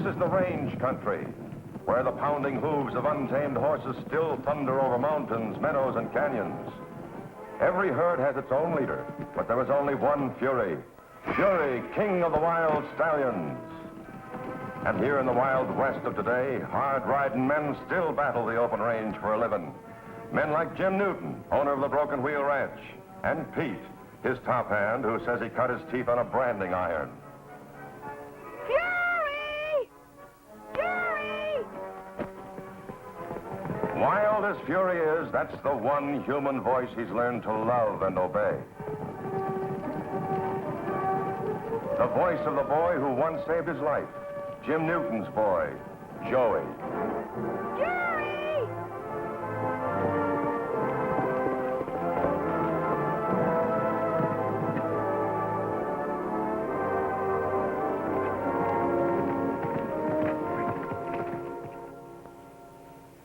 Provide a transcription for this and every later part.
This is the range country, where the pounding hooves of untamed horses still thunder over mountains, meadows, and canyons. Every herd has its own leader, but there is only one Fury. Fury, king of the wild stallions. And here in the wild west of today, hard-riding men still battle the open range for a living. Men like Jim Newton, owner of the Broken Wheel Ranch, and Pete, his top hand, who says he cut his teeth on a branding iron. Fury! Fury! Wild as Fury is, that's the one human voice he's learned to love and obey. The voice of the boy who once saved his life, Jim Newton's boy, Joey. Fury!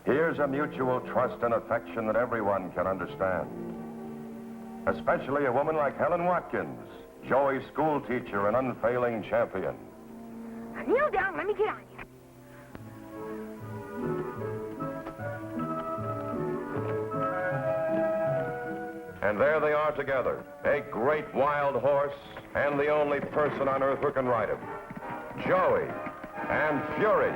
Here's a mutual trust and affection that everyone can understand. Especially a woman like Helen Watkins, Joey's school teacher and unfailing champion. Now kneel down, let me get on you. And there they are together, a great wild horse and the only person on earth who can ride him. Joey and Fury.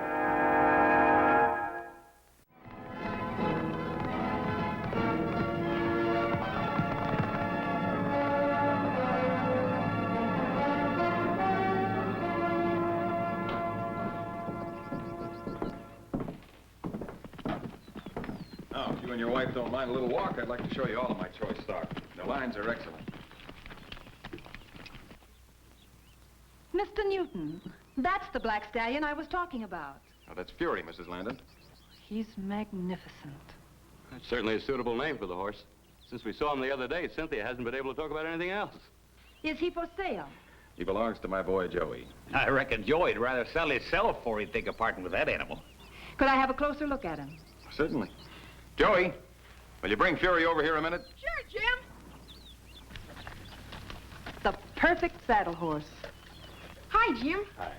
If you and your wife don't mind a little walk, I'd like to show you all of my choice stock. The lines are excellent. Mr. Newton, that's the black stallion I was talking about. Now, that's Fury, Mrs. Landon. He's magnificent. That's certainly a suitable name for the horse. Since we saw him the other day, Cynthia hasn't been able to talk about anything else. Is he for sale? He belongs to my boy, Joey. I reckon Joey'd rather sell himself before he'd take a parting with that animal. Could I have a closer look at him? Certainly. Joey, will you bring Fury over here a minute? Sure, Jim. The perfect saddle horse. Hi, Jim. Hi.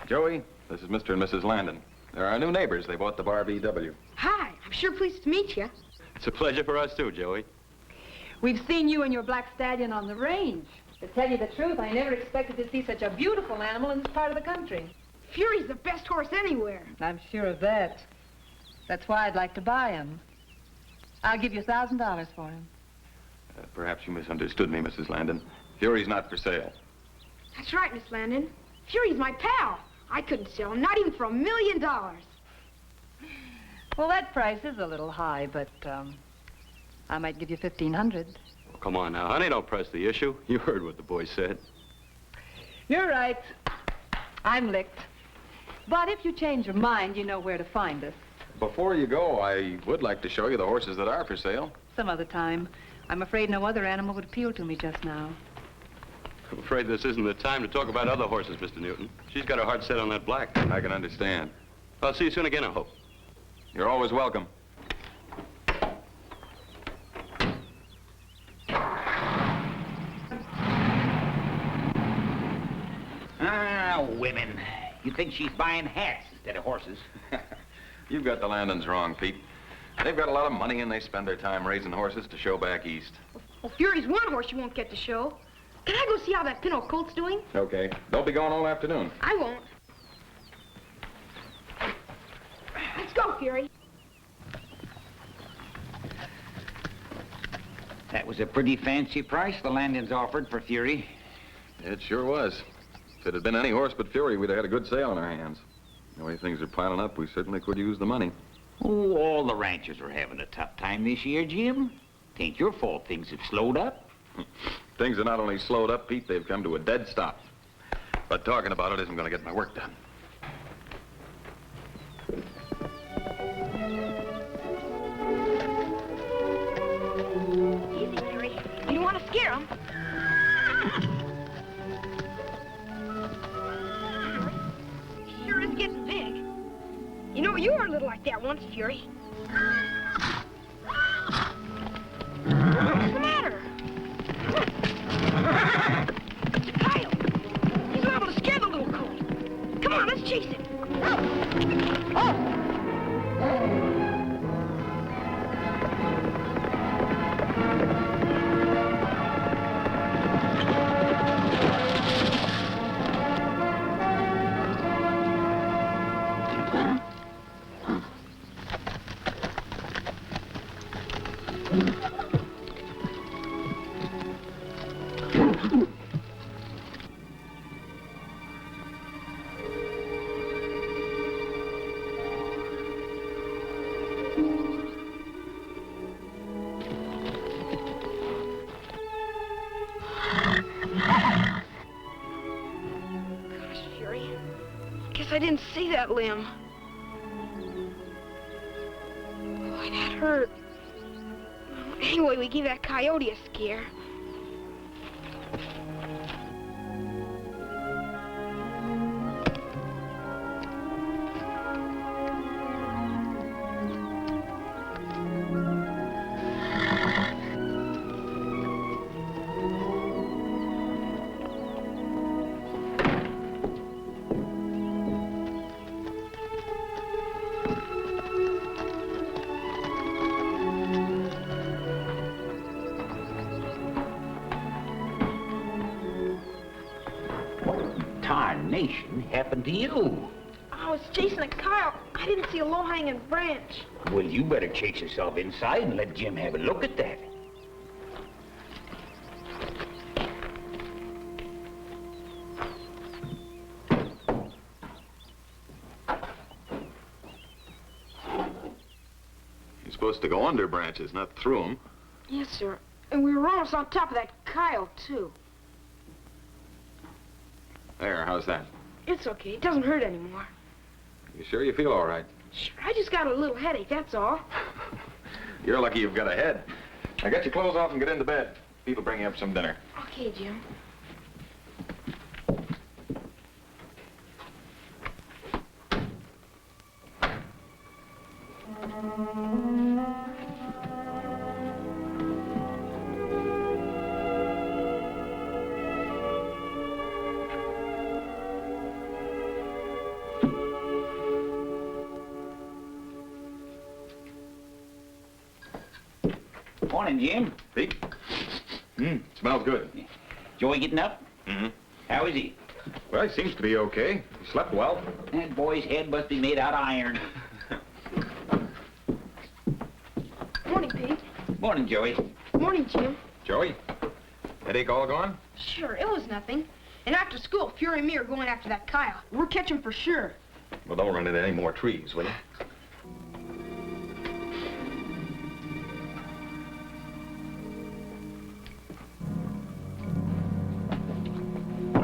Joey, this is Mr. and Mrs. Landon. They're our new neighbors. They bought the bar VW. Hi, I'm sure pleased to meet you. It's a pleasure for us, too, Joey. We've seen you and your black stallion on the range. To tell you the truth, I never expected to see such a beautiful animal in this part of the country. Fury's the best horse anywhere. I'm sure of that. That's why I'd like to buy him. I'll give you $1,000 for him. Perhaps you misunderstood me, Mrs. Landon. Fury's not for sale. That's right, Miss Landon. Fury's my pal. I couldn't sell him, not even for $1 million. Well, that price is a little high, but I might give you $1,500. Oh, come on now, honey, don't press the issue. You heard what the boy said. You're right. I'm licked. But if you change your mind, you know where to find us. Before you go, I would like to show you the horses that are for sale. Some other time. I'm afraid no other animal would appeal to me just now. I'm afraid this isn't the time to talk about other horses, Mr. Newton. She's got her heart set on that black. I can understand. I'll see you soon again, I hope. You're always welcome. Ah, women. You think she's buying hats instead of horses. You've got the Landons wrong, Pete. They've got a lot of money and they spend their time raising horses to show back east. Well, Fury's one horse you won't get to show. Can I go see how that Pinto colt's doing? Okay. They'll be going all afternoon. I won't. Let's go, Fury. That was a pretty fancy price the Landons offered for Fury. It sure was. If it had been any horse but Fury, we'd have had a good sale on our hands. The way things are piling up, we certainly could use the money. Oh, all the ranchers are having a tough time this year, Jim. Tain't your fault things have slowed up. Things have not only slowed up, Pete, they've come to a dead stop. But talking about it isn't going to get my work done. Easy, Fury. You don't want to scare him. Sure is getting big. You know, you were a little like that once, Fury. What's the matter? Kyle, he's liable to scare the little colt. Come on, let's chase him. I didn't see that limb. Boy, that hurt. Anyway, we gave that coyote a scare. Happened to you? I was chasing a coyote. I didn't see a low-hanging branch. Well, you better chase yourself inside and let Jim have a look at that. You're supposed to go under branches, not through them. Yes, sir. And we were almost on top of that coyote, too. There, how's that? It's okay. It doesn't hurt anymore. You sure you feel all right? Sure, I just got a little headache, that's all. You're lucky you've got a head. Now get your clothes off and get into bed. People bring you up some dinner. Okay, Jim. Morning, Jim. Pete? Smells good. Joey getting up? Mm-hmm. How is he? Well, he seems to be okay. He slept well. That boy's head must be made out of iron. Morning, Pete. Morning, Joey. Morning, Jim. Joey, headache all gone? Sure, it was nothing. And after school, Fury and me are going after that coyote. We'll catch him for sure. Well, don't run into any more trees, will you?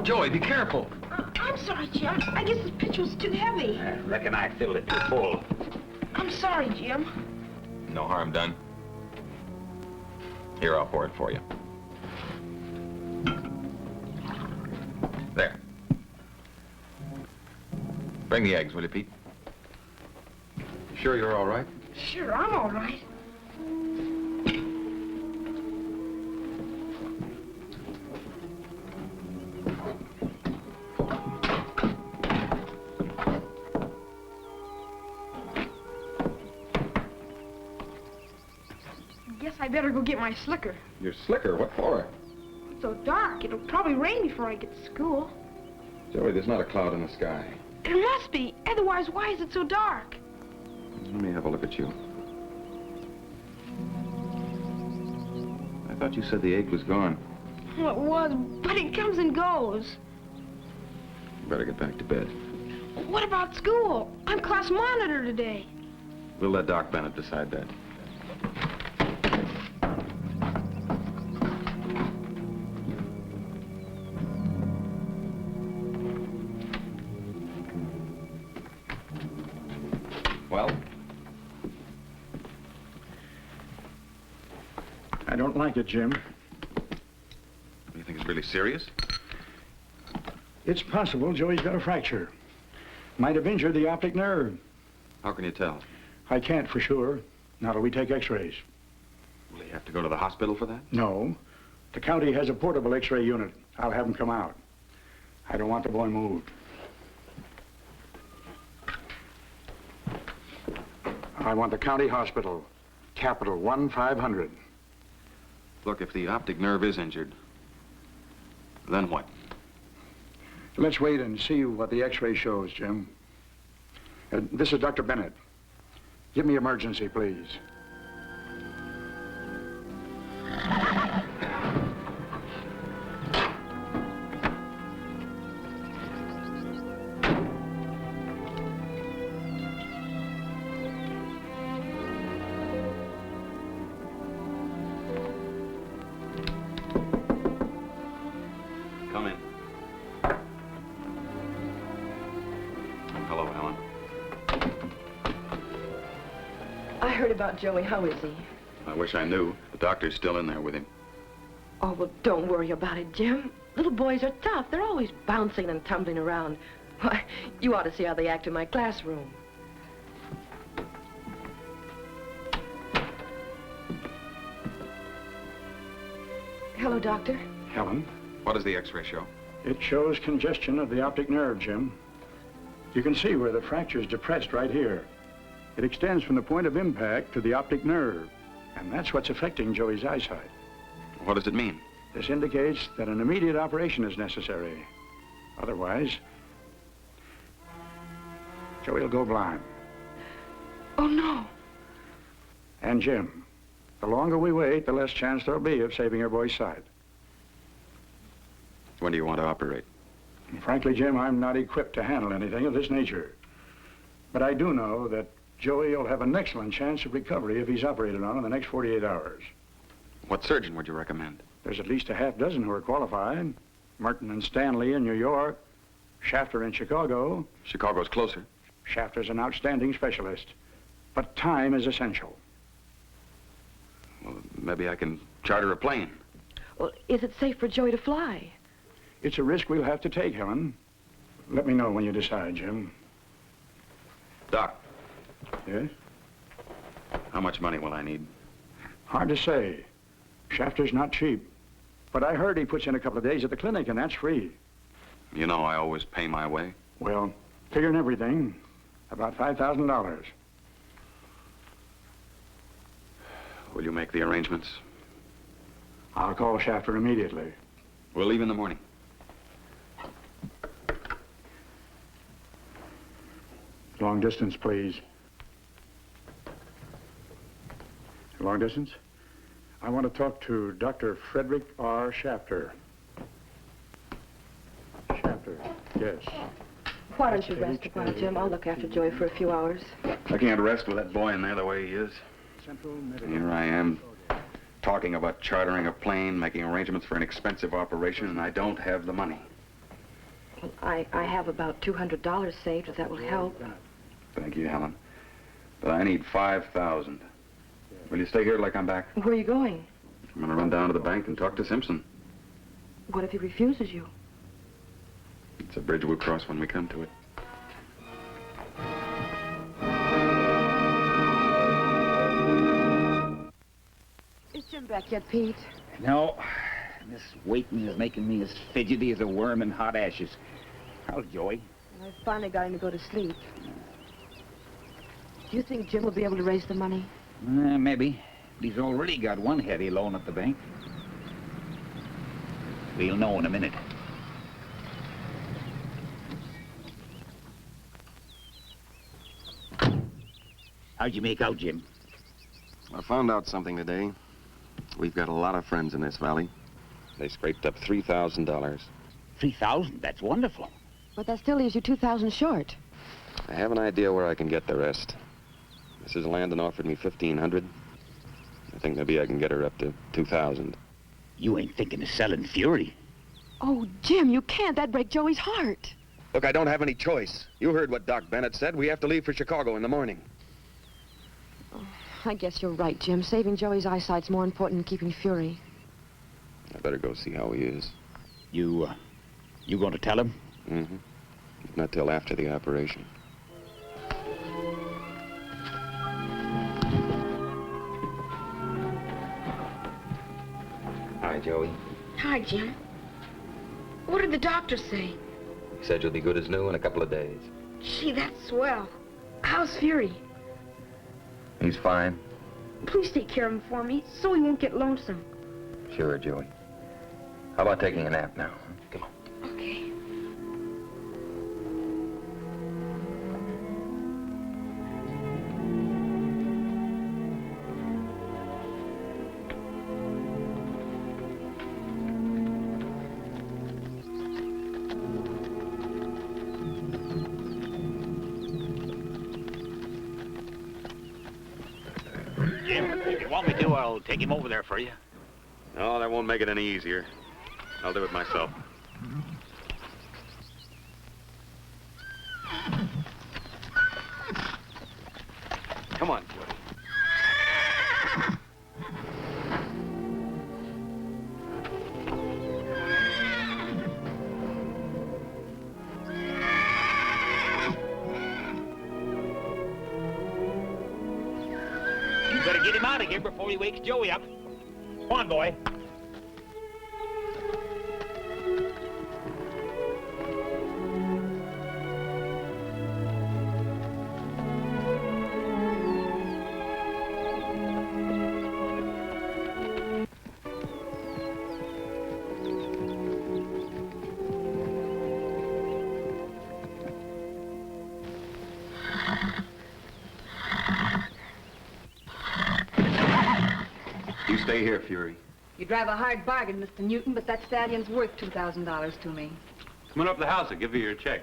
Joey, be careful. I'm sorry, Jim. I guess this pitch was too heavy. I reckon I filled it too full. I'm sorry, Jim. No harm done. Here, I'll pour it for you. There. Bring the eggs, will you, Pete? You sure you're all right? Sure, I'm all right. Guess I better go get my slicker. Your slicker? What for? It's so dark. It'll probably rain before I get to school. Joey, there's not a cloud in the sky. There must be. Otherwise, why is it so dark? Let me have a look at you. I thought you said the ache was gone. Well, it was, but it comes and goes. You better get back to bed. What about school? I'm class monitor today. We'll let Doc Bennett decide that. Well? I don't like it, Jim. You think it's really serious? It's possible Joey's got a fracture. Might have injured the optic nerve. How can you tell? I can't for sure. Not till we take x-rays. Will he have to go to the hospital for that? No. The county has a portable x-ray unit. I'll have him come out. I don't want the boy moved. I want the county hospital. Capital 1500. Look, if the optic nerve is injured, then what? Let's wait and see what the x-ray shows, Jim. This is Dr. Bennett. Give me emergency, please. Come in. Hello, Helen. I heard about Joey. How is he? I wish I knew. The doctor's still in there with him. Oh, well, don't worry about it, Jim. Little boys are tough. They're always bouncing and tumbling around. Why, you ought to see how they act in my classroom. Hello, Doctor. Helen, What does the x-ray show? it shows congestion of the optic nerve, Jim. You can see where the fracture's depressed right here. It extends from the point of impact to the optic nerve, and that's what's affecting Joey's eyesight. What does it mean? This indicates that an immediate operation is necessary. Otherwise, Joey will go blind. Oh, no. And Jim, the longer we wait, the less chance there'll be of saving our boy's sight. When do you want to operate? And frankly, Jim, I'm not equipped to handle anything of this nature. But I do know that Joey will have an excellent chance of recovery if he's operated on in the next 48 hours. What surgeon would you recommend? There's at least a half dozen who are qualified. Merton and Stanley in New York, Shafter in Chicago. Chicago's closer. Shafter's an outstanding specialist, but time is essential. Well, maybe I can charter a plane. Well, is it safe for Joey to fly? It's a risk we'll have to take, Helen. Let me know when you decide, Jim. Doc, Yes? how much money will I need? Hard to say. Shafter's not cheap. But I heard he puts in a couple of days at the clinic, and that's free. You know I always pay my way. Well, figuring everything, about $5,000. Will you make the arrangements? I'll call Shafter immediately. We'll leave in the morning. Long distance, please. Long distance? I want to talk to Dr. Frederick R. Shafter. Shafter, yes. Why don't you rest a while, Jim? I'll look after Joey for a few hours. I can't rest with that boy in there the way he is. Central Medical. Here I am, talking about chartering a plane, making arrangements for an expensive operation, and I don't have the money. Well, I have about $200 saved, if that will help. Thank you, Helen. But I need $5,000. Will you stay here till I come back? Where are you going? I'm gonna run down to the bank and talk to Simpson. What if he refuses you? It's a bridge we'll cross when we come to it. Is Jim back yet, Pete? No, this waiting is making me as fidgety as a worm in hot ashes. How's Joey? I finally got him to go to sleep. Do you think Jim will be able to raise the money? Maybe. But he's already got one heavy loan at the bank. We'll know in a minute. How'd you make out, Jim? I found out something today. We've got a lot of friends in this valley. They scraped up $3,000. 3,000? That's wonderful. But that still leaves you 2,000 short. I have an idea where I can get the rest. Mrs. Landon offered me $1,500. I think maybe I can get her up to $2,000. You ain't thinking of selling Fury. Oh, Jim, you can't. That'd break Joey's heart. Look, I don't have any choice. You heard what Doc Bennett said. We have to leave for Chicago in the morning. I guess you're right, Jim. Saving Joey's eyesight's more important than keeping Fury. I better go see how he is. You going to tell him? Mm-hmm. Not till after the operation. Hi, Joey. Hi, Jim. What did the doctor say? He said you'll be good as new in a couple of days. Gee, that's swell. How's Fury? He's fine. Please take care of him for me, so he won't get lonesome. Sure, Joey. How about taking a nap now? Come on. Okay. Jim, if you want me to, I'll take him over there for you. No, that won't make it any easier. I'll do it myself. Come on, Joey. You better get him out of here before he wakes Joey up. Come on, boy. You stay here, Fury. You drive a hard bargain, Mr. Newton, but that stallion's worth $2,000 to me. Come on up to the house. I'll give you your check.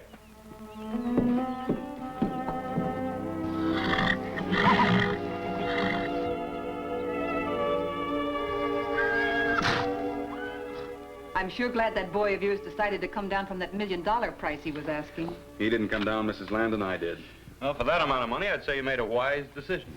I'm sure glad that boy of yours decided to come down from that $1 million price he was asking. He didn't come down, Mrs. Landon. I did. Well, for that amount of money, I'd say you made a wise decision.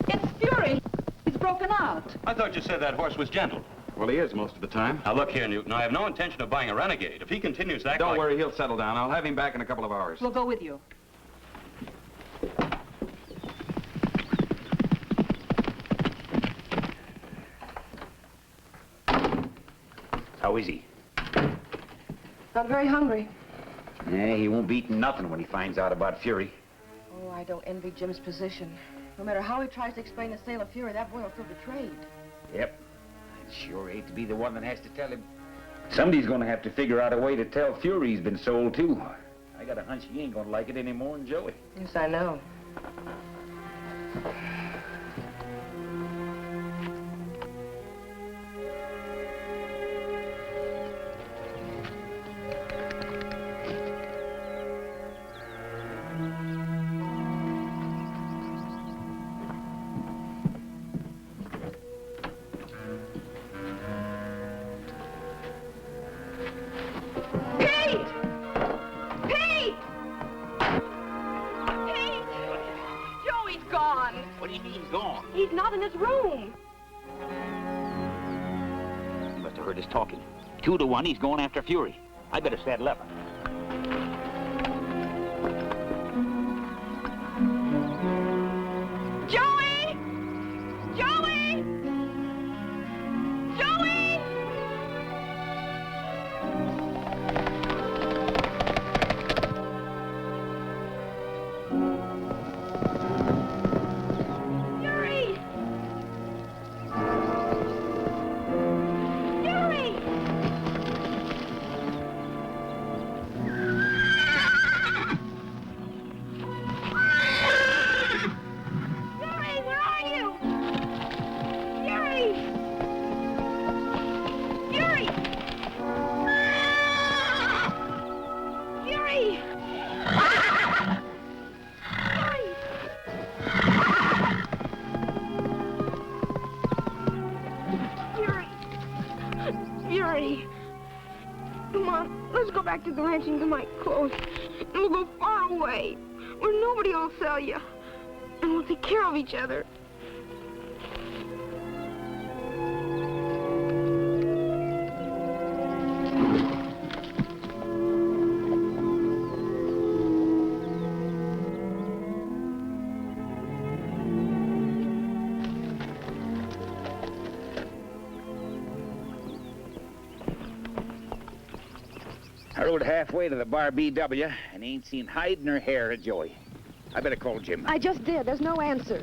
It's Fury. He's broken out. I thought you said that horse was gentle. Well, he is most of the time. Now, look here, Newton. I have no intention of buying a renegade. If he continues to act Don't like... worry, he'll settle down. I'll have him back in a couple of hours. We'll go with you. How is he? Not very hungry. Yeah, he won't be eating nothing when he finds out about Fury. Oh, I don't envy Jim's position. No matter how he tries to explain the sale of Fury, that boy will feel betrayed. Yep. I'd sure hate to be the one that has to tell him. Somebody's gonna have to figure out a way to tell Fury he's been sold, too. I got a hunch he ain't gonna like it any more than Joey. Yes, I know. What do you mean he's gone? He's not in his room. You must have heard us talking. 2 to 1, he's going after Fury. I better saddle up. Joey! Joey! Joey! Fury! Fury! Fury, where are you? Fury! Fury! Fury! Fury! Fury! Come on, let's go back to the ranch and get my clothes. And we'll go far away, where nobody will sell you. And we'll take care of each other. I rode halfway to the bar BW and ain't seen hide nor hair of Joey. I better call Jim. I just did. There's no answer.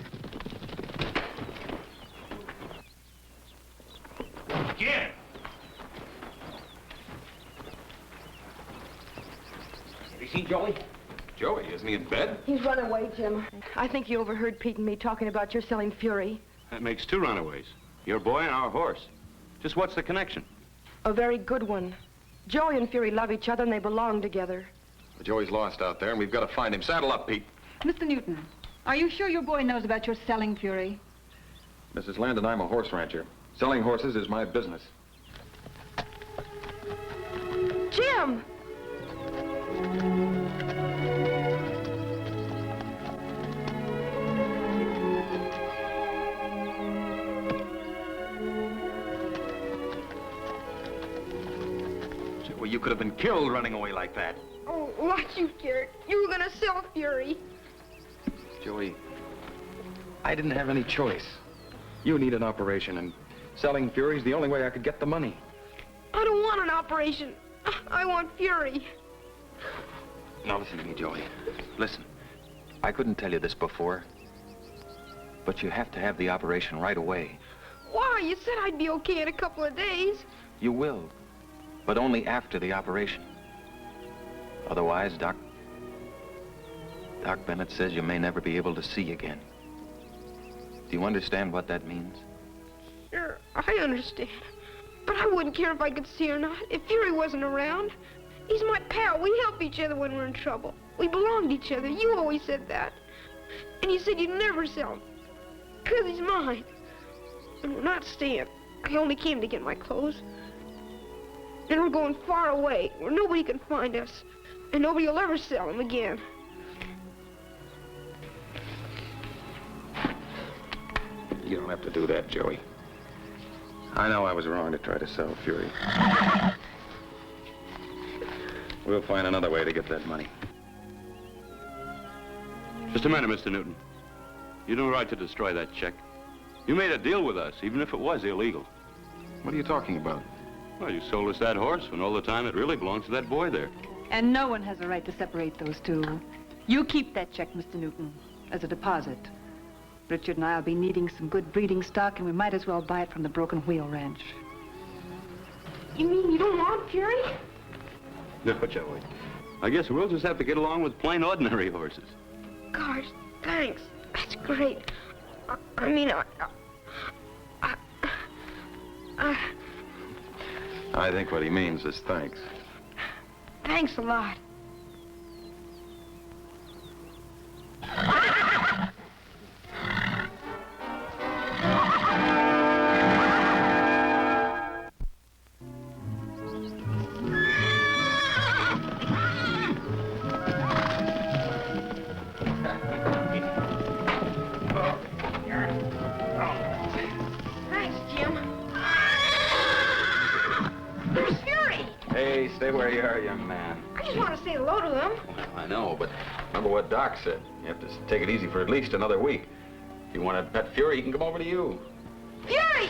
Jim! Have you seen Joey? Joey, isn't he in bed? He's run away, Jim. I think you overheard Pete and me talking about your selling Fury. That makes 2 runaways. Your boy and our horse. Just what's the connection? A very good one. Joey and Fury love each other and they belong together. Joey's lost out there, and we've got to find him. Saddle up, Pete. Mr. Newton, are you sure your boy knows about your selling Fury? Mrs. Landon, I'm a horse rancher. Selling horses is my business. Jim! Well, you could have been killed running away like that. Oh, watch you, Garrett. You were gonna sell Fury. Joey, I didn't have any choice. You need an operation, and selling Fury's the only way I could get the money. I don't want an operation. I want Fury. Now listen to me, Joey. Listen, I couldn't tell you this before, but you have to have the operation right away. Why? You said I'd be okay in a couple of days. You will, but only after the operation. Otherwise, Doc Bennett says you may never be able to see again. Do you understand what that means? Sure, I understand. But I wouldn't care if I could see or not, if Fury wasn't around. He's my pal. We help each other when we're in trouble. We belong to each other. You always said that. And you said you'd never sell him. Because he's mine. And we're not staying. I only came to get my clothes. And we're going far away, where nobody can find us. And nobody will ever sell him again. You don't have to do that, Joey. I know I was wrong to try to sell Fury. We'll find another way to get that money. Just a minute, Mr. Newton. You don't right to destroy that check. You made a deal with us, even if it was illegal. What are you talking about? Well, you sold us that horse when all the time it really belongs to that boy there. And no one has a right to separate those two. You keep that check, Mr. Newton, as a deposit. Richard and I will be needing some good breeding stock, and we might as well buy it from the Broken Wheel Ranch. You mean you don't want Fury? No, Joey. I guess we'll just have to get along with plain ordinary horses. Gosh, thanks. That's great. I think what he means is thanks. Thanks a lot. Thanks, Jim. There's Fury. Hey, stay where you are, young man. I just want to say hello to him. Well, I know, but remember what Doc said. You have to take it easy for at least another week. If you want to pet Fury, he can come over to you. Fury!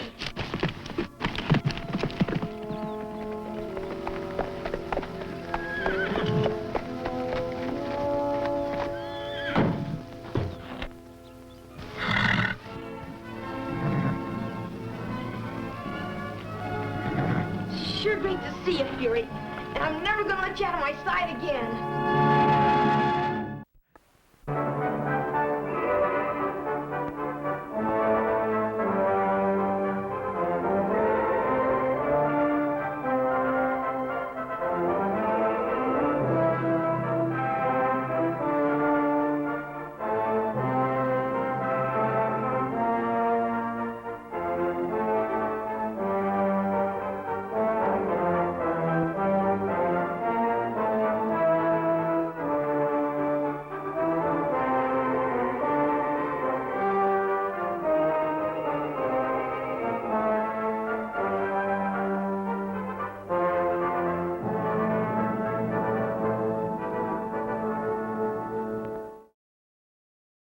Sure great to see you, Fury. And I'm never gonna let you out of my sight again.